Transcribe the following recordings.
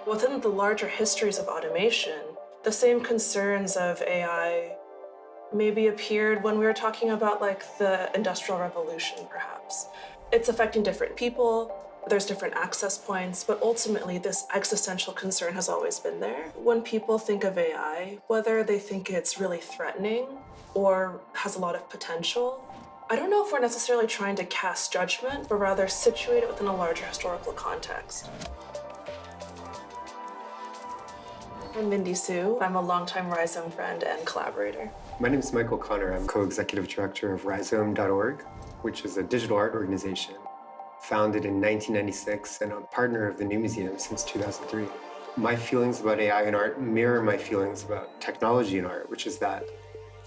Within the larger histories of automation, the same concerns of AI maybe appeared when we were talking about like the Industrial Revolution, perhaps. It's affecting different people, there's different access points, but ultimately this existential concern has always been there. When people think of AI, whether they think it's really threatening or has a lot of potential, I don't know if we're necessarily trying to cast judgment, but rather situate it within a larger historical context. I'm Mindy Sue. I'm a longtime Rhizome friend and collaborator. My name is Michael Connor. I'm co-executive director of Rhizome.org, which is a digital art organization founded in 1996 and a partner of the New Museum since 2003. My feelings about AI and art mirror my feelings about technology and art, which is that,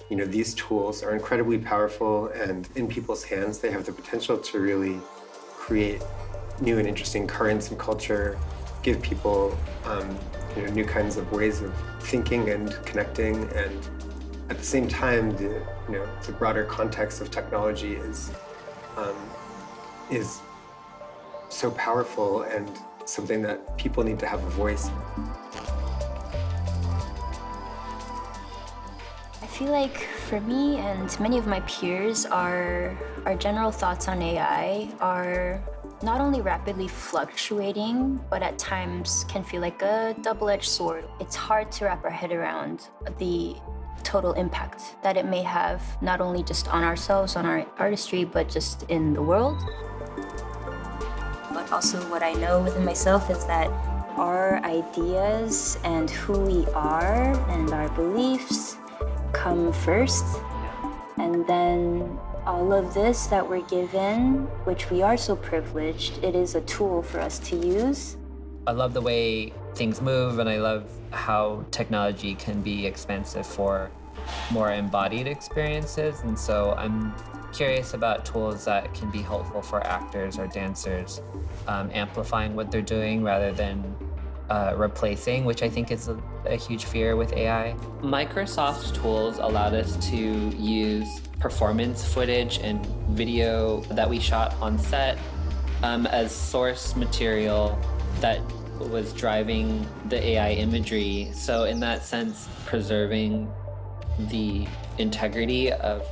these tools are incredibly powerful, and in people's hands, they have the potential to really create new and interesting currents in culture, give people new kinds of ways of thinking and connecting, and at the same time, the broader context of technology is so powerful and something that people need to have a voice. I feel like for me and many of my peers, our general thoughts on AI are not only rapidly fluctuating, but at times can feel like a double-edged sword. It's hard to wrap our head around the total impact that it may have, not only just on ourselves, on our artistry, but just in the world. But also what I know within myself is that our ideas and who we are and our beliefs come first, and then all of this that we're given, which we are so privileged, it is a tool for us to use. I love the way things move, and I love how technology can be expansive for more embodied experiences. And so I'm curious about tools that can be helpful for actors or dancers, amplifying what they're doing rather than replacing, which I think is a huge fear with AI. Microsoft's tools allowed us to use performance footage and video that we shot on set as source material that was driving the AI imagery. So in that sense, preserving the integrity of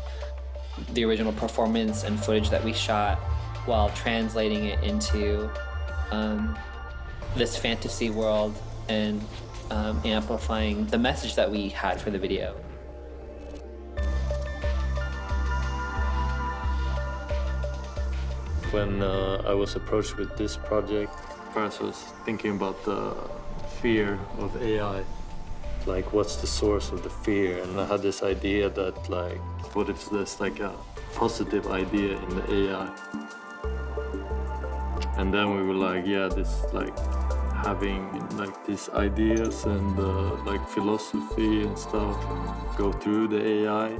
the original performance and footage that we shot while translating it into this fantasy world and amplifying the message that we had for the video. When I was approached with this project, first I was thinking about the fear of AI. Like, what's the source of the fear? And I had this idea that, like, what if there's like a positive idea in the AI? And then we were like, yeah, this like having like these ideas and like philosophy and stuff go through the AI,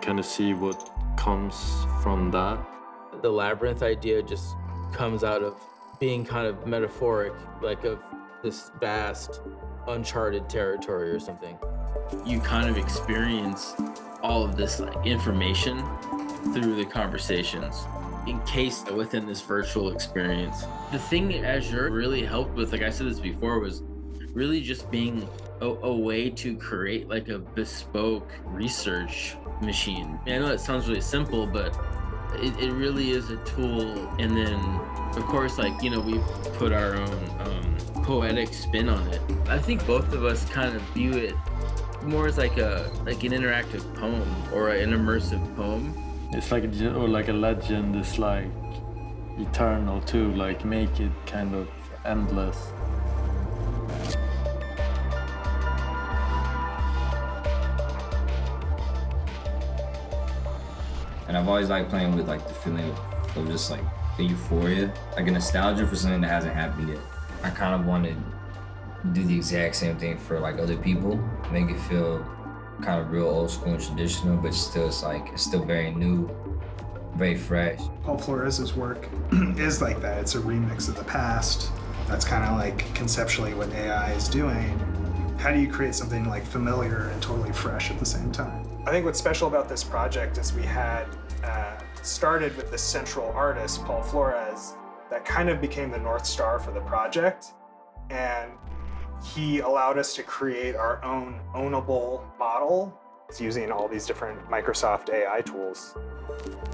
kind of see what comes from that. The labyrinth idea just comes out of being kind of metaphoric, like of this vast, uncharted territory or something. You kind of experience all of this like information through the conversations, encased within this virtual experience. The thing that Azure really helped with, like I said this before, was really just being a way to create like a bespoke research machine. I know that sounds really simple, but it really is a tool. And then, of course, like, we put our own poetic spin on it. I think both of us kind of view it more as like an interactive poem or an immersive poem. It's like a legend. It's like eternal too. Like, make it kind of endless. And I've always liked playing with like the feeling of just like the euphoria, like a nostalgia for something that hasn't happened yet. I kind of wanted to do the exact same thing for like other people, make it feel kind of real old school and traditional, but still it's still very new, very fresh. Paul Flores' work is like that. It's a remix of the past. That's kind of like conceptually what AI is doing. How do you create something like familiar and totally fresh at the same time? I think what's special about this project is we had started with this central artist, Paul Flores, that kind of became the North Star for the project. And he allowed us to create our own ownable model using all these different Microsoft AI tools.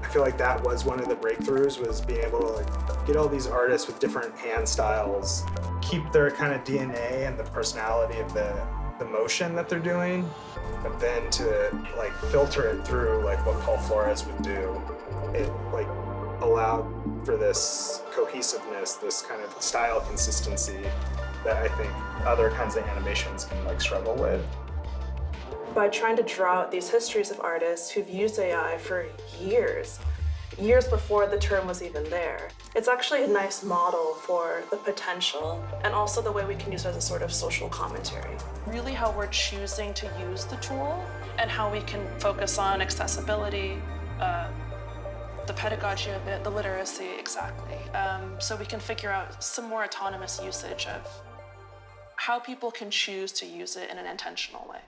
I feel like that was one of the breakthroughs, was being able to like get all these artists with different hand styles, keep their kind of DNA and the personality of the motion that they're doing, but then to like filter it through like what Paul Flores would do. It like allowed for this cohesiveness, this kind of style consistency that I think other kinds of animations can like struggle with. By trying to draw out these histories of artists who've used AI for years before the term was even there, it's actually a nice model for the potential and also the way we can use it as a sort of social commentary. Really how we're choosing to use the tool and how we can focus on accessibility, the pedagogy of it, the literacy, exactly. So we can figure out some more autonomous usage of how people can choose to use it in an intentional way.